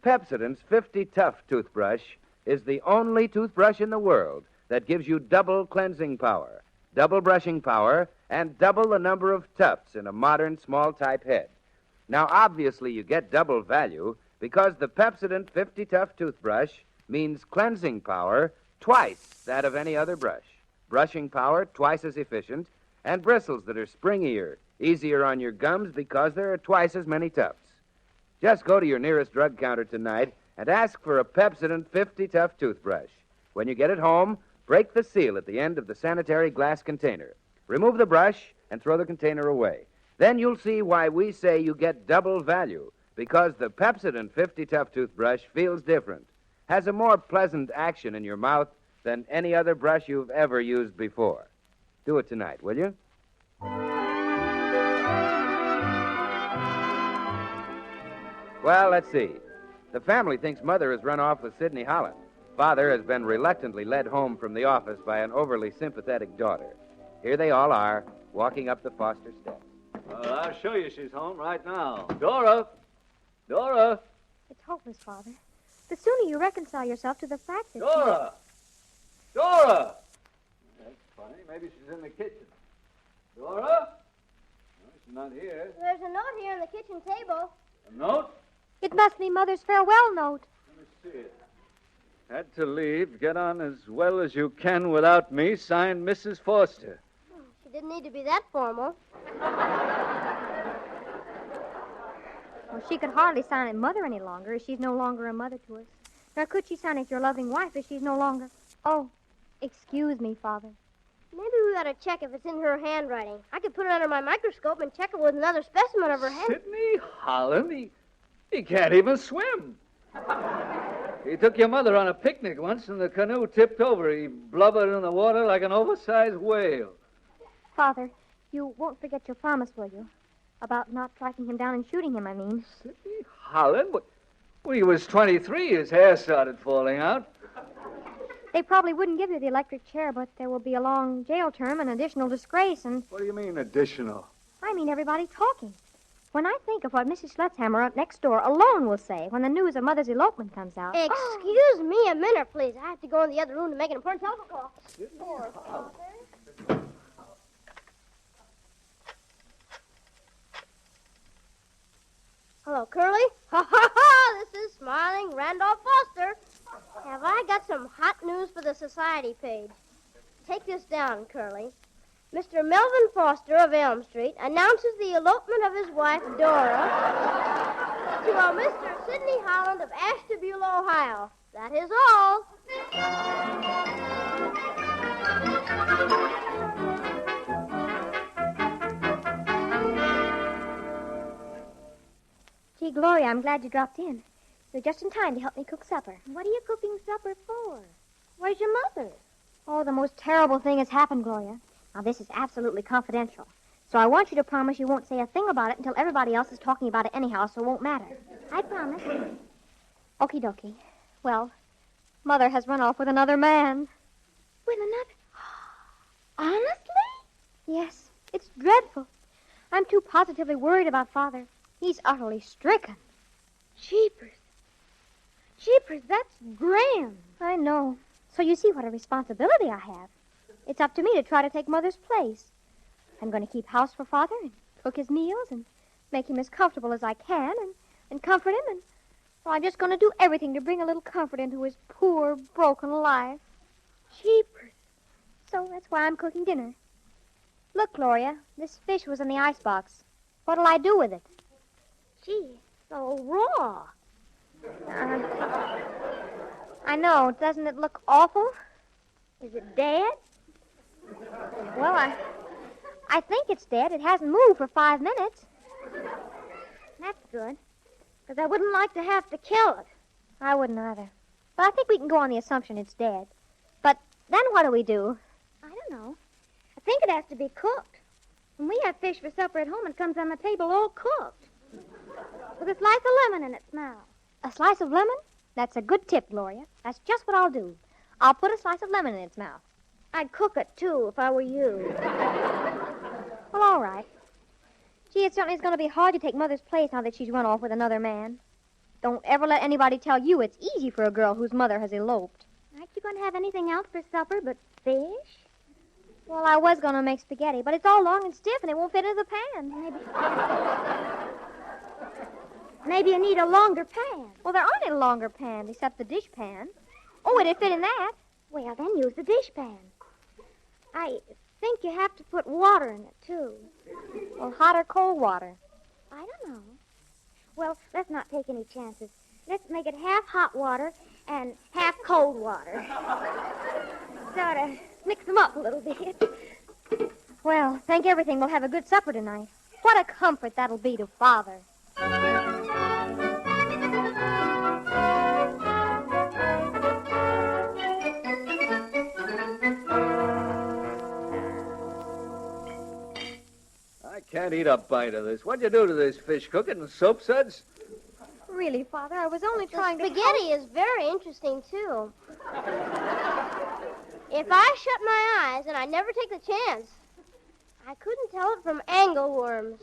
Pepsodent's 50 Tough toothbrush is the only toothbrush in the world that gives you double cleansing power, double brushing power, and double the number of tufts in a modern small-type head. Now, obviously, you get double value because the Pepsodent 50 Tough toothbrush means cleansing power twice that of any other brush, brushing power twice as efficient, and bristles that are springier, easier on your gums because there are twice as many tufts. Just go to your nearest drug counter tonight and ask for a Pepsodent 50 Tough toothbrush. When you get it home, break the seal at the end of the sanitary glass container. Remove the brush and throw the container away. Then you'll see why we say you get double value, because the Pepsodent 50 Tough toothbrush feels different, has a more pleasant action in your mouth than any other brush you've ever used before. Do it tonight, will you? Well, let's see. The family thinks Mother has run off with Sidney Holland. Father has been reluctantly led home from the office by an overly sympathetic daughter. Here they all are, walking up the Foster steps. Well, I'll show you she's home right now. Dora! Dora! It's hopeless, Father. The sooner you reconcile yourself to the fact that... Dora! Dora! That's funny. Maybe she's in the kitchen. Dora? No, she's not here. There's a note here on the kitchen table. A note? It must be Mother's farewell note. Let me see it. Had to leave. Get on as well as you can without me. Signed, Mrs. Foster. She didn't need to be that formal. Well, she could hardly sign it Mother any longer, as she's no longer a mother to us. Nor could she sign it your loving wife, as she's no longer... Oh, excuse me, Father. Maybe we ought to check if it's in her handwriting. I could put it under my microscope and check it with another specimen of her hand. Sidney Holland? He can't even swim. He took your mother on a picnic once, and the canoe tipped over. He blubbered in the water like an oversized whale. Father, you won't forget your promise, will you? About not tracking him down and shooting him, I mean. Sidney Holland? When he was 23, his hair started falling out. They probably wouldn't give you the electric chair, but there will be a long jail term and additional disgrace, and... What do you mean, additional? I mean everybody talking. When I think of what Mrs. Schletzhammer up next door alone will say when the news of Mother's elopement comes out... Excuse me a minute, please. I have to go in the other room to make an important telephone call. Poor Father. Hello, Curly? Ha, ha, ha! This is smiling Randolph Foster. Have I got some hot news for the society page? Take this down, Curly. Mr. Melvin Foster of Elm Street announces the elopement of his wife, Dora, to a Mr. Sidney Holland of Ashtabula, Ohio. That is all. Gee, Gloria, I'm glad you dropped in. You're just in time to help me cook supper. What are you cooking supper for? Where's your mother? Oh, the most terrible thing has happened, Gloria. Now, this is absolutely confidential. So I want you to promise you won't say a thing about it until everybody else is talking about it anyhow, so it won't matter. I promise. Okie dokie. Well, Mother has run off with another man. With another? Honestly? Yes, it's dreadful. I'm too positively worried about Father. He's utterly stricken. Jeepers. Jeepers, that's grand. I know. So you see what a responsibility I have. It's up to me to try to take Mother's place. I'm going to keep house for Father and cook his meals and make him as comfortable as I can and comfort him. And so I'm just going to do everything to bring a little comfort into his poor, broken life. Jeepers. So that's why I'm cooking dinner. Look, Gloria, this fish was in the icebox. What'll I do with it? Gee, so raw. I know. Doesn't it look awful? Is it dead? Well, I think it's dead. It hasn't moved for 5 minutes. That's good. Because I wouldn't like to have to kill it. I wouldn't either. But I think we can go on the assumption it's dead. But then what do we do? I don't know. I think it has to be cooked. When we have fish for supper at home, it comes on the table all cooked. With a slice of lemon in its mouth. A slice of lemon? That's a good tip, Gloria. That's just what I'll do. I'll put a slice of lemon in its mouth. I'd cook it, too, if I were you. Well, all right. Gee, it certainly is going to be hard to take Mother's place now that she's run off with another man. Don't ever let anybody tell you it's easy for a girl whose mother has eloped. Aren't you going to have anything else for supper but fish? Well, I was going to make spaghetti, but it's all long and stiff and it won't fit into the pan. Maybe you need a longer pan. Well, there aren't any longer pans except the dish pan. Oh, it'd fit in that. Well, then use the dishpan. I think you have to put water in it, too. Well, hot or cold water? I don't know. Well, let's not take any chances. Let's make it half hot water and half cold water. Sort of mix them up a little bit. Well, thank everything we'll have a good supper tonight. What a comfort that'll be to Father. I can't eat a bite of this. What'd you do to this fish? Cook it in soap suds? Really, Father, I was only The trying to... spaghetti is very interesting, too. If I shut my eyes, and I never take the chance, I couldn't tell it from angleworms.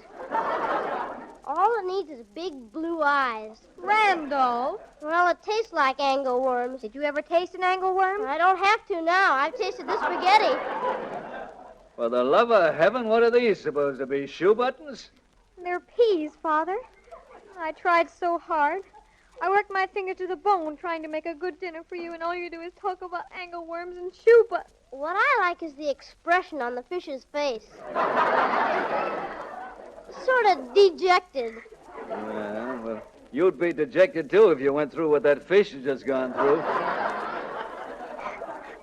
All it needs is big blue eyes. Randolph, Well, it tastes like angleworms. did you ever taste an angleworm? I don't have to now. I've tasted this spaghetti. For the love of heaven, what are these supposed to be? Shoe buttons? They're peas, Father. I tried so hard. I worked my fingers to the bone trying to make a good dinner for you, and all you do is talk about angleworms and shoe buttons. What I like is the expression on the fish's face. Sort of dejected. Yeah, well, you'd be dejected, too, if you went through what that fish has just gone through.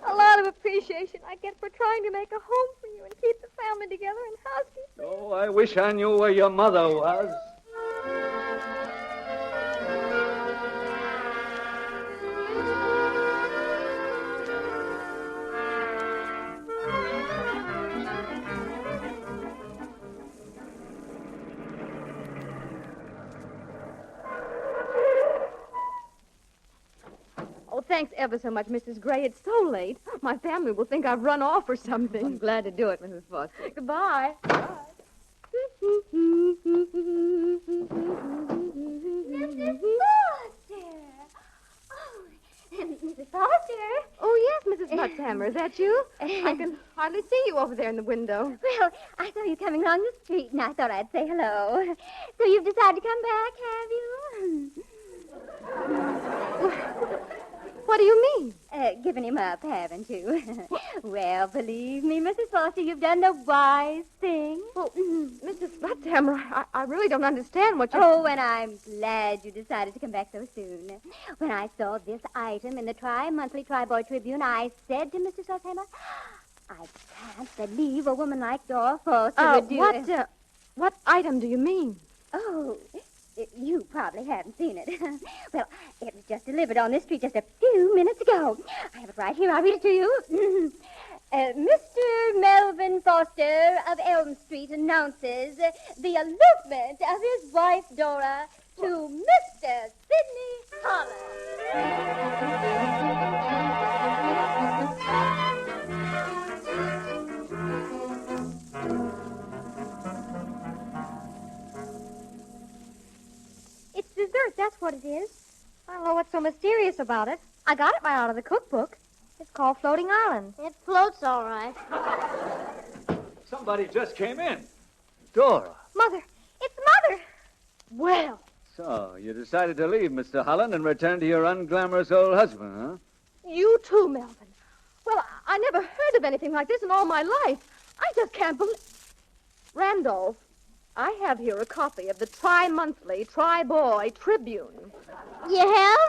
A lot of appreciation I get for trying to make a home for you and keep the family together and housekeeping. Oh, I wish I knew where your mother was. Oh, thanks ever so much, Mrs. Gray. It's so late. My family will think I've run off or something. I'm glad to do it, Mrs. Foster. Goodbye. Mrs. Foster! Oh, Mrs. Foster! Oh, yes, Mrs. Mutzhammer. Is that you? I can hardly see you over there in the window. Well, I saw you coming along the street, and I thought I'd say hello. So you've decided to come back, have you? What do you mean? Given him up, haven't you? Well, believe me, Mrs. Foster, you've done the wise thing. Well, Mrs. Mutzhammer, I really don't understand what you're... Oh, and I'm glad you decided to come back so soon. When I saw this item in the Tri-Monthly Tri-Boy Tribune, I said to Mr. Salzhammer, I can't believe a woman like Dora Foster would do... What item do you mean? Oh, you probably haven't seen it. Well, it was just delivered on this street just a few minutes ago. I have it right here. I'll read it to you. Mr. Melvin Foster of Elm Street announces the elopement of his wife, Dora, to Mr. Sidney Holland. It's dessert, that's what it is. I don't know what's so mysterious about it. I got it right out of the cookbook. It's called Floating Island. It floats all right. Somebody just came in. Dora. Mother! It's Mother! Well, So, you decided to leave Mr. Holland and return to your unglamorous old husband, huh? you too, Melvin. Well, I never heard of anything like this in all my life. I just can't believe... Randolph, I have here a copy of the Tri-Monthly Tri-Boy Tribune. You have?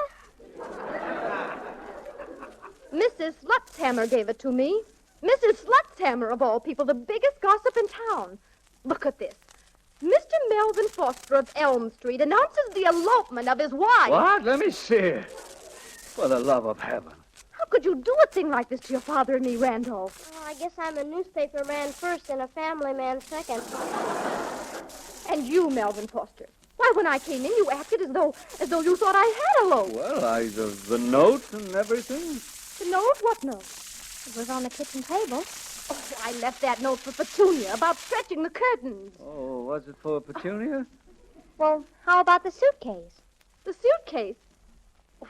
Mrs. Slutzhammer gave it to me. Mrs. Slutzhammer, of all people, the biggest gossip in town. Look at this. Mr. Melvin Foster of Elm Street announces the elopement of his wife. What? Let me see it. For the love of heaven. How could you do a thing like this to your father and me, Randolph? Well, I guess I'm a newspaper man first and a family man second. And you, Melvin Foster. Why, when I came in, you acted as though you thought I had eloped. Well, the note and everything. The note? What note? It was on the kitchen table. Oh, I left that note for Petunia about stretching the curtains. Oh, was it for Petunia? Well, how about the suitcase? The suitcase.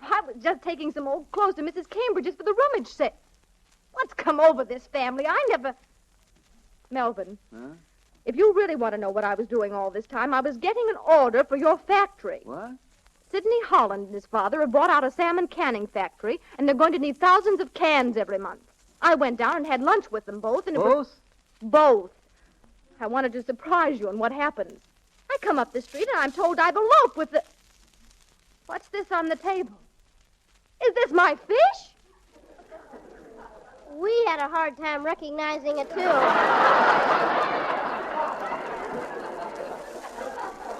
I was just taking some old clothes to Mrs. Cambridge's for the rummage set. What's come over this family? I never... Melvin, if you really want to know what I was doing all this time, I was getting an order for your factory. What? Sidney Holland and his father have bought out a salmon canning factory, and they're going to need thousands of cans every month. I went down and had lunch with them both, and both. I wanted to surprise you on what happens. I come up the street, and I'm told I've eloped with the... What's this on the table? Is this my fish? We had a hard time recognizing it, too.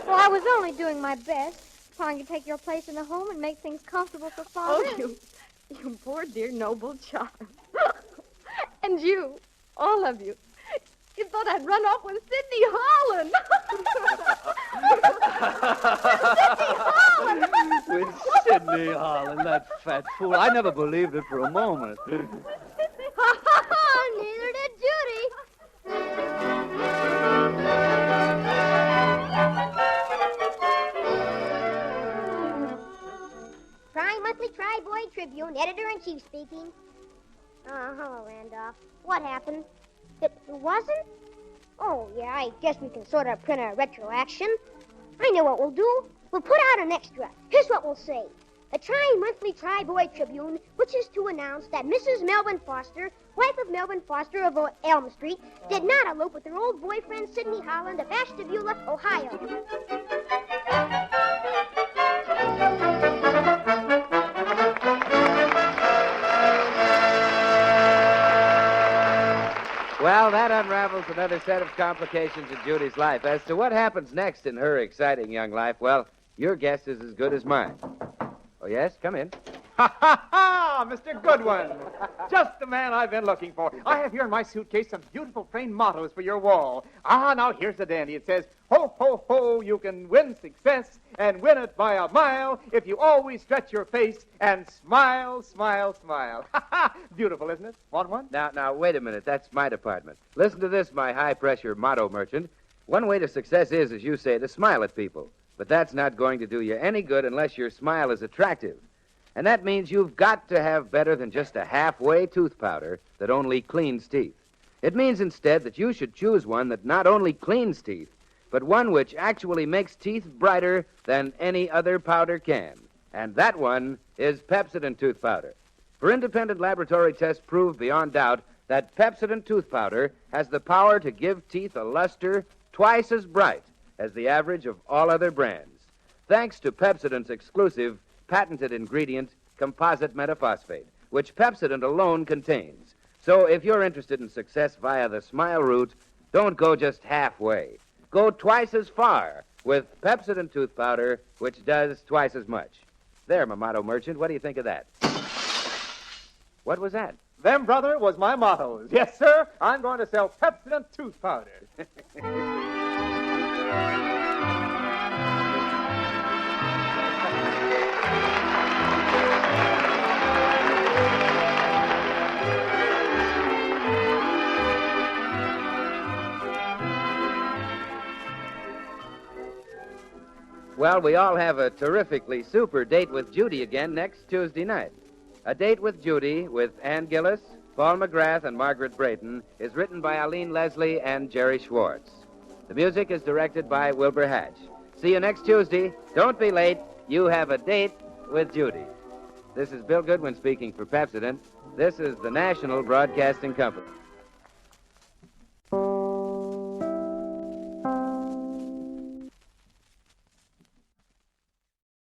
Well, I was only doing my best, trying to take your place in the home and make things comfortable for Father. Oh, you poor, dear, noble child. And you, all of you. You thought I'd run off with Sidney Holland. Sidney Holland! With Sidney Holland, that fat fool. I never believed it for a moment. Neither did Judy. Tri-monthly Tri-Boy Tribune, editor-in-chief speaking. Hello, Randolph. What happened? It wasn't? Oh, yeah, I guess we can sort of print a retroaction. I know what we'll do. We'll put out an extra. Here's what we'll say. The Tri-monthly Tri-Boy Tribune wishes to announce that Mrs. Melvin Foster, wife of Melvin Foster of Elm Street, did not elope with her old boyfriend, Sidney Holland of Ashtabula, Ohio. Well, that unravels another set of complications in Judy's life. As to what happens next in her exciting young life, well, your guess is as good as mine. Oh, yes? Come in. Ha, ha, ha! Mr. Goodwin. Just the man I've been looking for. I have here in my suitcase some beautiful framed mottos for your wall. Now here's the dandy. It says, ho, ho, ho, you can win success and win it by a mile if you always stretch your face and smile, smile, smile. Ha, ha! Beautiful, isn't it? Want one? Now, wait a minute. That's my department. Listen to this, my high-pressure motto merchant. One way to success is, as you say, to smile at people. But that's not going to do you any good unless your smile is attractive. And that means you've got to have better than just a halfway tooth powder that only cleans teeth. It means instead that you should choose one that not only cleans teeth, but one which actually makes teeth brighter than any other powder can. And that one is Pepsodent tooth powder. For independent laboratory tests prove beyond doubt that Pepsodent tooth powder has the power to give teeth a luster twice as bright as the average of all other brands, thanks to Pepsodent's exclusive patented ingredient, composite metaphosphate, which Pepsodent alone contains. So if you're interested in success via the smile route, don't go just halfway. Go twice as far with Pepsodent tooth powder, which does twice as much. There, my motto merchant, what do you think of that? What was that? Them, brother, was my mottos. Yes, sir, I'm going to sell Pepsodent tooth powder. Well, we all have a terrifically super date with Judy again next Tuesday night. A Date with Judy with Ann Gillis, Paul McGrath, and Margaret Brayton is written by Eileen Leslie and Jerry Schwartz. The music is directed by Wilbur Hatch. See you next Tuesday. Don't be late. You have a date with Judy. This is Bill Goodwin speaking for Pepsodent. This is the National Broadcasting Company.